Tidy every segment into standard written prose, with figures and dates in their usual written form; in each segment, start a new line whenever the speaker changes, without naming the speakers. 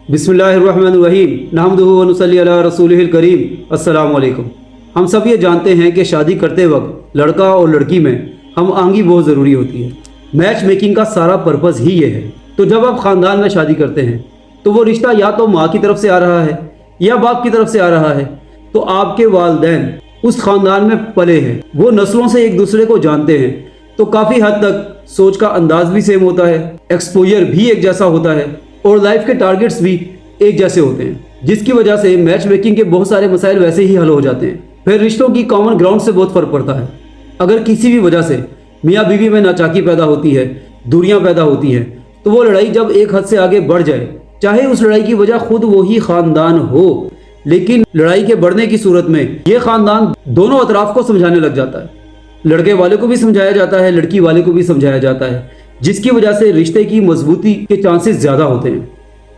बिस्मिल्लाहिर्रहमानिर्रहीम नहमदुहु व नुसल्ली अला रसूलिहिल करीम। अस्सलाम वालेकुम। हम सब ये जानते हैं कि शादी करते वक्त लड़का और लड़की में हम आहंगी बहुत ज़रूरी होती है। मैच मेकिंग का सारा पर्पज़ ही ये है। तो जब आप ख़ानदान में शादी करते हैं तो वो रिश्ता या तो माँ की तरफ से आ रहा है या बाप की तरफ से आ रहा है, तो आपके वालिदैन उस ख़ानदान में पले हैं, वो नस्लों से एक दूसरे को जानते हैं, तो काफ़ी हद तक सोच का अंदाज भी सेम होता है, एक्सपोजर भी एक जैसा होता है और लाइफ के टारगेट्स भी एक जैसे होते हैं, जिसकी वजह से मैच मेकिंग के बहुत सारे मसाइल वैसे ही हल हो जाते हैं। फिर रिश्तों की कॉमन ग्राउंड से बहुत फ़र्क पड़ता है। अगर किसी भी वजह से मियाँ बीवी में नाचाकी पैदा होती है, दूरियां पैदा होती हैं, तो वो लड़ाई जब एक हद से आगे बढ़ जाए, चाहे उस लड़ाई की वजह खुद वही ख़ानदान हो, लेकिन लड़ाई के बढ़ने की सूरत में ये ख़ानदान दोनों अतराफ़ को समझाने लग जाता है। लड़के वाले को भी समझाया जाता है, लड़की वाले को भी समझाया जाता है, जिसकी वजह से रिश्ते की मजबूती के चांसेस ज़्यादा होते हैं।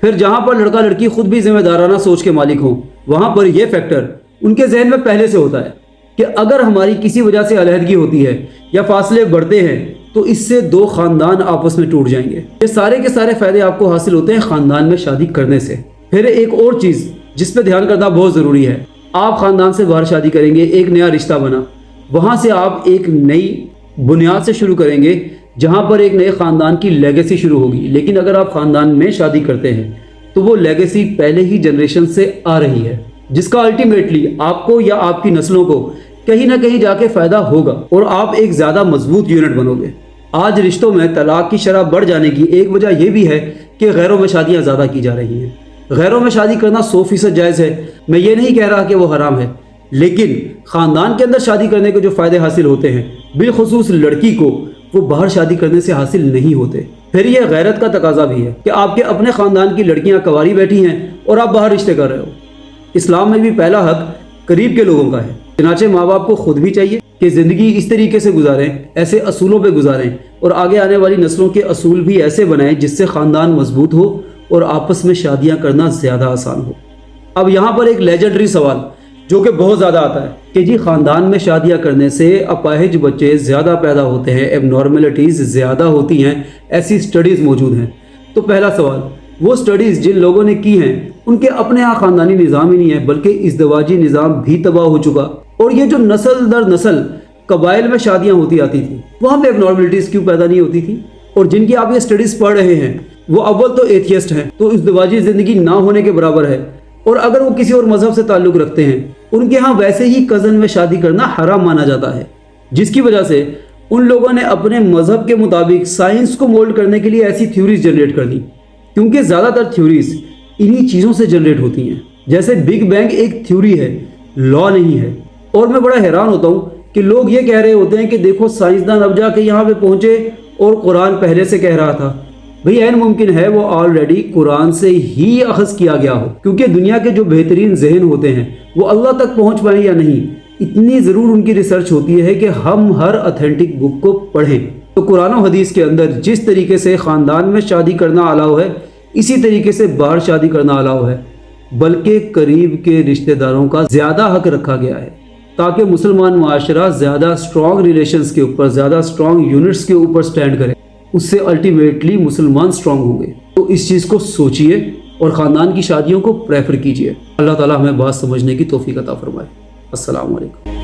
फिर जहाँ पर लड़का लड़की खुद भी जिम्मेदाराना सोच के मालिक हों, वहाँ पर यह फैक्टर उनके जहन में पहले से होता है कि अगर हमारी किसी वजह से अलहदगी होती है या फासले बढ़ते हैं तो इससे दो ख़ानदान आपस में टूट जाएंगे। ये सारे के सारे फ़ायदे आपको हासिल होते हैं ख़ानदान में शादी करने से। फिर एक और चीज़ जिस पर ध्यान करना बहुत ज़रूरी है, आप ख़ानदान से बाहर शादी करेंगे, एक नया रिश्ता बना, वहाँ से आप एक नई बुनियाद से शुरू करेंगे जहाँ पर एक नए ख़ानदान की लेगेसी शुरू होगी। लेकिन अगर आप ख़ानदान में शादी करते हैं तो वो लेगेसी पहले ही जनरेशन से आ रही है, जिसका अल्टीमेटली आपको या आपकी नस्लों को कहीं ना कहीं जाके फ़ायदा होगा और आप एक ज़्यादा मजबूत यूनिट बनोगे। आज रिश्तों में तलाक की शरह बढ़ जाने की एक वजह यह भी है कि गैरों में शादियाँ ज़्यादा की जा रही हैं। गैरों में शादी करना 100% जायज़ है, मैं ये नहीं कह रहा कि वो हराम है, लेकिन ख़ानदान के अंदर शादी करने के जो फ़ायदे हासिल होते हैं, बिलखुसूस लड़की को, वो बाहर शादी करने से हासिल नहीं होते। फिर यह गैरत का तकाजा भी है कि आपके अपने ख़ानदान की लड़कियां कवारी बैठी हैं और आप बाहर रिश्ते कर रहे हो। इस्लाम में भी पहला हक करीब के लोगों का है, चनाचे माँ बाप को खुद भी चाहिए कि ज़िंदगी इस तरीके से गुजारें, ऐसे असूलों पर गुजारें और आगे आने वाली नस्लों के असूल भी ऐसे बनाएं जिससे ख़ानदान मजबूत हो और आपस में शादियाँ करना ज़्यादा आसान हो। अब यहाँ पर एक लेजेंडरी सवाल जो कि बहुत ज़्यादा आता है कि जी ख़ानदान में शादियाँ करने से अपाहिज बच्चे ज़्यादा पैदा होते हैं, एबनॉर्मलिटीज़ ज़्यादा होती हैं, ऐसी स्टडीज़ मौजूद हैं। तो पहला सवाल, वो स्टडीज़ जिन लोगों ने की हैं उनके अपने यहाँ ख़ानदानी निज़ाम ही नहीं है, बल्कि इज़्दिवाजी निज़ाम भी तबाह हो चुका। और ये जो नस्ल दर नस्ल कबाइल में शादियाँ होती आती थी, वहाँ पर एबनॉर्मलिटीज़ क्यों पैदा नहीं होती थी? और जिनकी आप ये स्टडीज़ पढ़ रहे हैं वो अव्वल तो एथियस्ट हैं, तो इज़्दिवाजी ज़िंदगी ना होने के बराबर है। और अगर वो किसी और मज़हब से ताल्लुक़ रखते हैं, उनके यहाँ वैसे ही कज़न में शादी करना हराम माना जाता है, जिसकी वजह से उन लोगों ने अपने मज़हब के मुताबिक साइंस को मोल्ड करने के लिए ऐसी थ्योरीज जनरेट कर दी, क्योंकि ज़्यादातर थ्योरीज इन्हीं चीज़ों से जनरेट होती हैं। जैसे बिग बैंग एक थ्योरी है, लॉ नहीं है। और मैं बड़ा हैरान होता हूँ कि लोग ये कह रहे होते हैं कि देखो साइंसदान अब जाके यहाँ पे पहुँचे और कुरान पहले से कह रहा था। भाई ऐन मुमकिन है वो ऑलरेडी कुरान से ही अखज़ किया गया हो, क्योंकि दुनिया के जो बेहतरीन जहन होते हैं वो अल्लाह तक पहुँच पाएँ या नहीं, इतनी ज़रूर उनकी रिसर्च होती है कि हम हर ऑथेंटिक बुक को पढ़ें। तो कुरान और हदीस के अंदर जिस तरीके से ख़ानदान में शादी करना अलाउ है, इसी तरीके से बाहर शादी करना अलाउ है, बल्कि करीब के रिश्तेदारों का ज़्यादा हक रखा गया है, ताकि मुसलमान माशरा ज़्यादा स्ट्रॉन्ग रिलेशंस के ऊपर, ज़्यादा स्ट्रॉन्ग यूनिट्स के ऊपर स्टैंड करे। उससे अल्टीमेटली मुसलमान स्ट्रॉन्ग होंगे। तो इस चीज़ को सोचिए और ख़ानदान की शादियों को प्रेफर कीजिए। अल्लाह ताला हमें बात समझने की तौफीक अता फरमाए। अस्सलाम वालेकुम।